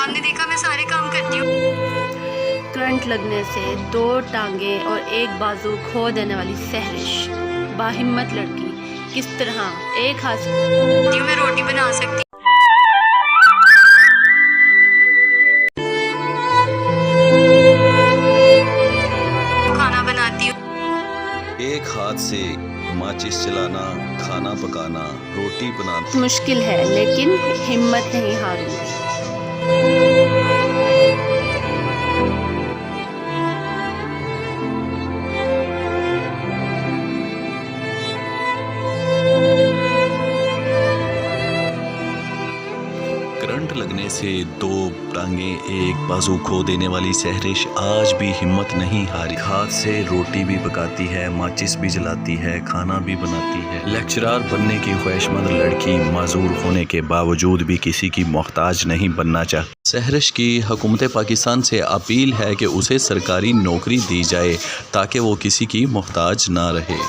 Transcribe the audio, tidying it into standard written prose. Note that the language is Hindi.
आपने देखा मैं सारे काम करती हूँ। करंट लगने से 2 टांगे और 1 बाजू खो देने वाली सहरिश, बाहिम्मत लड़की किस तरह एक हाथ से मैं रोटी बना सकती हूँ, खाना बनाती हूँ। एक हाथ से माचिस चलाना, खाना पकाना, रोटी बनाना मुश्किल है, लेकिन हिम्मत नहीं हारूंगी। करंट लगने से 2 टांगे 1 बाजू खो देने वाली सहरिश आज भी हिम्मत नहीं हारी। हाथ से रोटी भी पकाती है, माचिस भी जलाती है, खाना भी बनाती है। लेक्चरर बनने की ख्वाहिशमंद लड़की माजूर होने के बावजूद भी किसी की मोहताज नहीं बनना चाहती। सहरिश की हुकूमत पाकिस्तान से अपील है कि उसे सरकारी नौकरी दी जाए ताकि वो किसी की मोहताज ना रहे।